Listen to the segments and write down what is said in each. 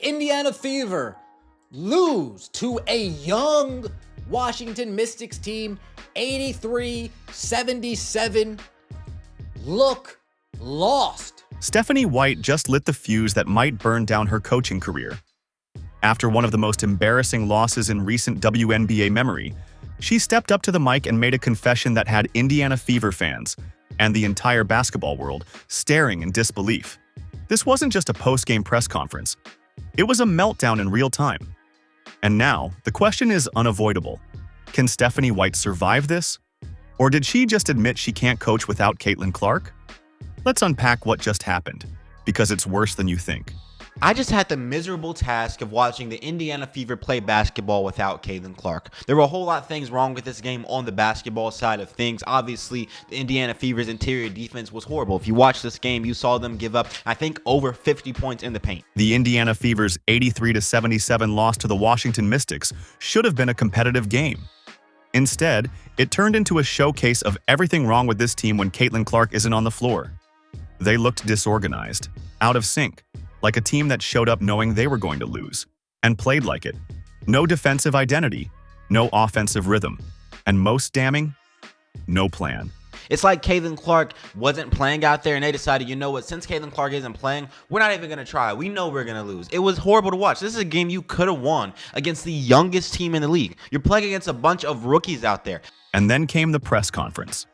Indiana Fever lose to a young Washington Mystics team, 83-77. Look lost. Stephanie White just lit the fuse that might burn down her coaching career. After one of the most embarrassing losses in recent WNBA memory, she stepped up to the mic and made a confession that had Indiana Fever fans and the entire basketball world staring in disbelief. This wasn't just a post-game press conference. It was a meltdown in real time. And now, the question is unavoidable. Can Stephanie White survive this? Or did she just admit she can't coach without Caitlin Clark? Let's unpack what just happened, because it's worse than you think. I just had the miserable task of watching the Indiana Fever play basketball without Caitlin Clark. There were a whole lot of things wrong with this game on the basketball side of things. Obviously, the Indiana Fever's interior defense was horrible. If you watched this game, you saw them give up, I think, over 50 points in the paint. The Indiana Fever's 83-77 loss to the Washington Mystics should have been a competitive game. Instead, it turned into a showcase of everything wrong with this team when Caitlin Clark isn't on the floor. They looked disorganized, out of sync, like a team that showed up knowing they were going to lose, and played like it. No defensive identity, no offensive rhythm, and most damning, no plan. It's like Caitlin Clark wasn't playing out there and they decided, you know what, since Caitlin Clark isn't playing, we're not even going to try. We know we're going to lose. It was horrible to watch. This is a game you could have won against the youngest team in the league. You're playing against a bunch of rookies out there. And then came the press conference.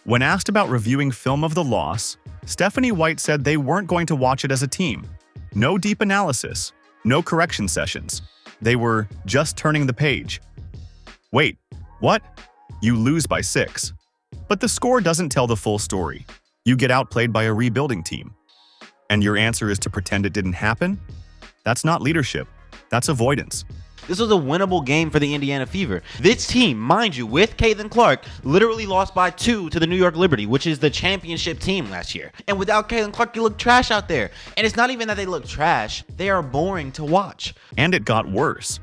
When asked about reviewing film of the loss, Stephanie White said they weren't going to watch it as a team. No deep analysis, no correction sessions. They were just turning the page. Wait, what? You lose by 6. But the score doesn't tell the full story. You get outplayed by a rebuilding team. And your answer is to pretend it didn't happen? That's not leadership. That's avoidance. This was a winnable game for the Indiana Fever. This team, mind you, with Caitlin Clark, literally lost by 2 to the New York Liberty, which is the championship team last year. And without Caitlin Clark, you look trash out there. And it's not even that they look trash. They are boring to watch. And it got worse.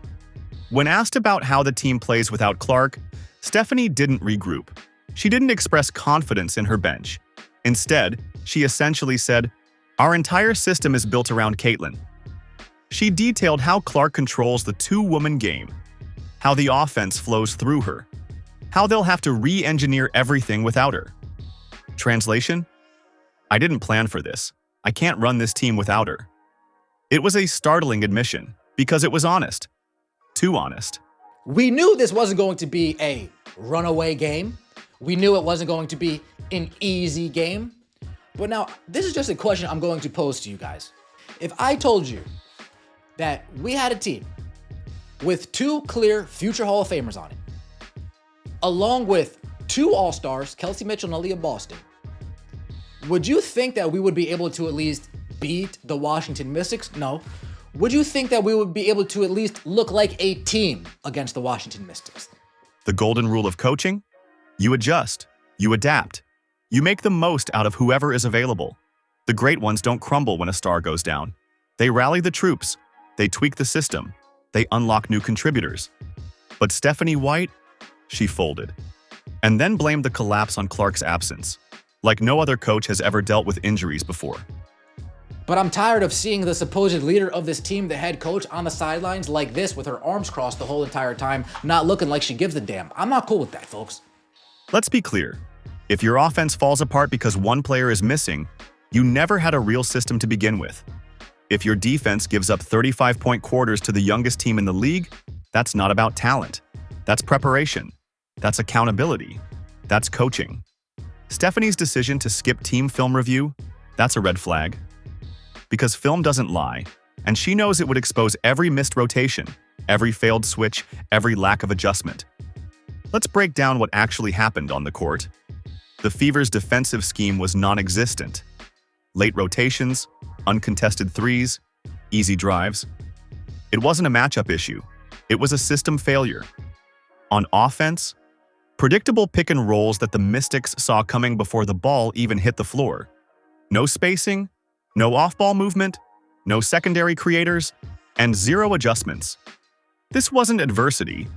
When asked about how the team plays without Clark, Stephanie didn't regroup. She didn't express confidence in her bench. Instead, she essentially said, "Our entire system is built around Caitlin." She detailed how Clark controls the two-woman game, how the offense flows through her, how they'll have to re-engineer everything without her. Translation? I didn't plan for this. I can't run this team without her. It was a startling admission, because it was honest. Too honest. We knew this wasn't going to be a runaway game. We knew it wasn't going to be an easy game. But now, this is just a question I'm going to pose to you guys. If I told you that we had a team with 2 clear future Hall of Famers on it, along with 2 All-Stars, Kelsey Mitchell and Aaliyah Boston, would you think that we would be able to at least beat the Washington Mystics? No. Would you think that we would be able to at least look like a team against the Washington Mystics? The golden rule of coaching? You adjust, you adapt, you make the most out of whoever is available. The great ones don't crumble when a star goes down. They rally the troops, they tweak the system, they unlock new contributors. But Stephanie White, she folded. And then blamed the collapse on Clark's absence, like no other coach has ever dealt with injuries before. But I'm tired of seeing the supposed leader of this team, the head coach, on the sidelines like this with her arms crossed the whole entire time, not looking like she gives a damn. I'm not cool with that, folks. Let's be clear. If your offense falls apart because one player is missing, you never had a real system to begin with. If your defense gives up 35-point quarters to the youngest team in the league, that's not about talent. That's preparation. That's accountability. That's coaching. Stephanie's decision to skip team film review, that's a red flag. Because film doesn't lie, and she knows it would expose every missed rotation, every failed switch, every lack of adjustment. Let's break down what actually happened on the court. The Fever's defensive scheme was non-existent. Late rotations, uncontested threes, easy drives. It wasn't a matchup issue. It was a system failure. On offense, predictable pick and rolls that the Mystics saw coming before the ball even hit the floor. No spacing, no off-ball movement, no secondary creators, and 0 adjustments. This wasn't adversity,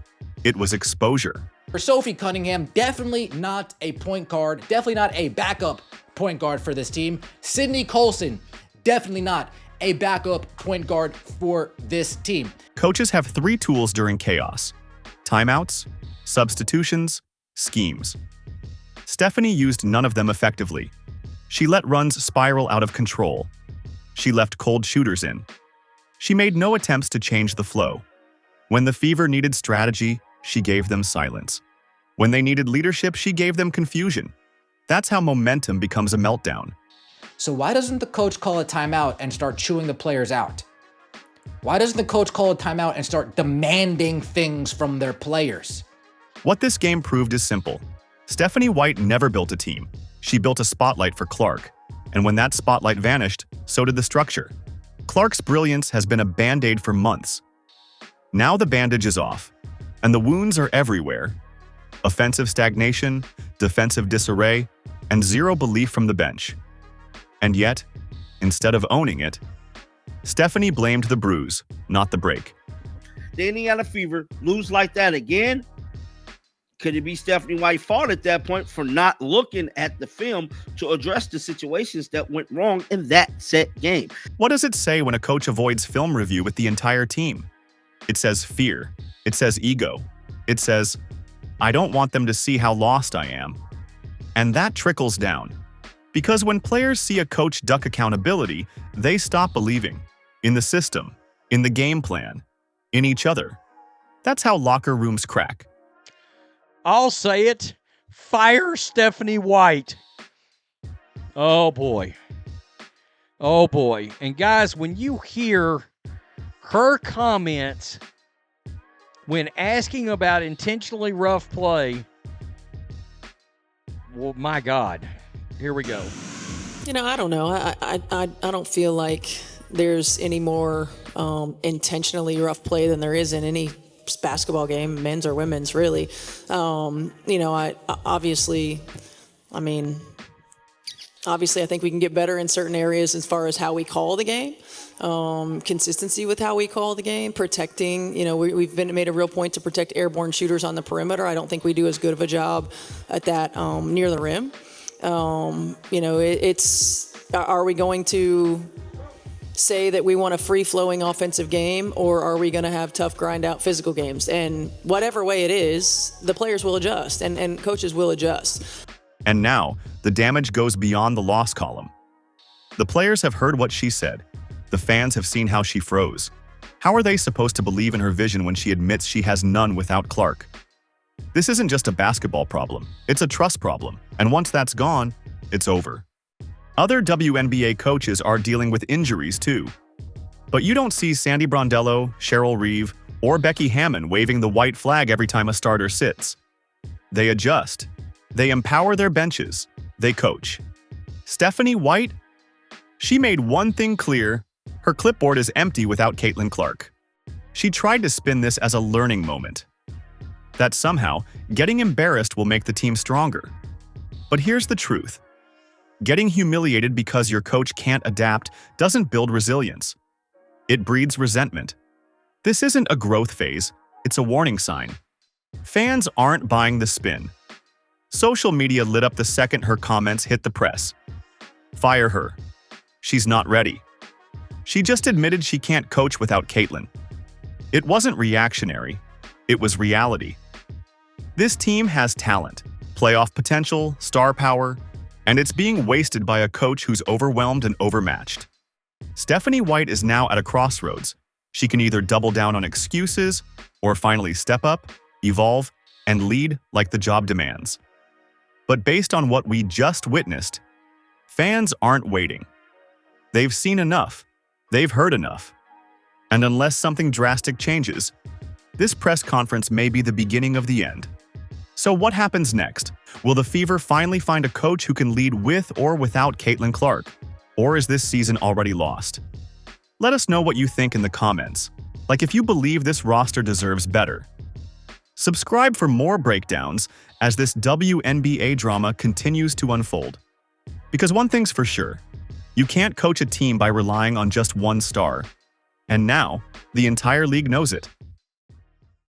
it was exposure. For Sophie Cunningham, definitely not a point guard, definitely not a backup point guard for this team. Sydney Colson, definitely not a backup point guard for this team. Coaches have 3 tools during chaos: timeouts, substitutions, schemes. Stephanie used none of them effectively. She let runs spiral out of control. She left cold shooters in. She made no attempts to change the flow. When the Fever needed strategy, she gave them silence. When they needed leadership, she gave them confusion. That's how momentum becomes a meltdown. So why doesn't the coach call a timeout and start chewing the players out? Why doesn't the coach call a timeout and start demanding things from their players? What this game proved is simple. Stephanie White never built a team. She built a spotlight for Clark. And when that spotlight vanished, so did the structure. Clark's brilliance has been a band-aid for months. Now the bandage is off, and the wounds are everywhere. Offensive stagnation, defensive disarray, and zero belief from the bench. And yet, instead of owning it, Stephanie blamed the bruise, not the break. The Indiana Fever lose like that again. Could it be Stephanie White's fault at that point for not looking at the film to address the situations that went wrong in that set game? What does it say when a coach avoids film review with the entire team? It says fear. It says ego. It says, I don't want them to see how lost I am. And that trickles down. Because when players see a coach duck accountability, they stop believing in the system, in the game plan, in each other. That's how locker rooms crack. I'll say it. Fire Stephanie White. Oh, boy. Oh, boy. And, guys, when you hear her comments when asking about intentionally rough play, well, my God. Here we go. You know, I don't know. I don't feel like there's any more intentionally rough play than there is in any basketball game, men's or women's, really. You know, obviously, I think we can get better in certain areas as far as how we call the game, consistency with how we call the game, protecting. You know, we've made a real point to protect airborne shooters on the perimeter. I don't think we do as good of a job at that near the rim. You know, are we going to say that we want a free-flowing offensive game, or are we going to have tough, grind-out physical games? And whatever way it is, the players will adjust, and coaches will adjust. And now, the damage goes beyond the loss column. The players have heard what she said. The fans have seen how she froze. How are they supposed to believe in her vision when she admits she has none without Clark? This isn't just a basketball problem. It's a trust problem. And once that's gone, it's over. Other WNBA coaches are dealing with injuries too. But you don't see Sandy Brondello, Cheryl Reeve, or Becky Hammon waving the white flag every time a starter sits. They adjust. They empower their benches. They coach. Stephanie White? She made one thing clear. Her clipboard is empty without Caitlin Clark. She tried to spin this as a learning moment. That somehow, getting embarrassed will make the team stronger. But here's the truth. Getting humiliated because your coach can't adapt doesn't build resilience. It breeds resentment. This isn't a growth phase, it's a warning sign. Fans aren't buying the spin. Social media lit up the second her comments hit the press. Fire her. She's not ready. She just admitted she can't coach without Caitlin. It wasn't reactionary, it was reality. This team has talent, playoff potential, star power, and it's being wasted by a coach who's overwhelmed and overmatched. Stephanie White is now at a crossroads. She can either double down on excuses or finally step up, evolve, and lead like the job demands. But based on what we just witnessed, fans aren't waiting. They've seen enough. They've heard enough. And unless something drastic changes, this press conference may be the beginning of the end. So what happens next? Will the Fever finally find a coach who can lead with or without Caitlin Clark? Or is this season already lost? Let us know what you think in the comments, like if you believe this roster deserves better. Subscribe for more breakdowns as this WNBA drama continues to unfold. Because one thing's for sure, you can't coach a team by relying on just one star. And now, the entire league knows it.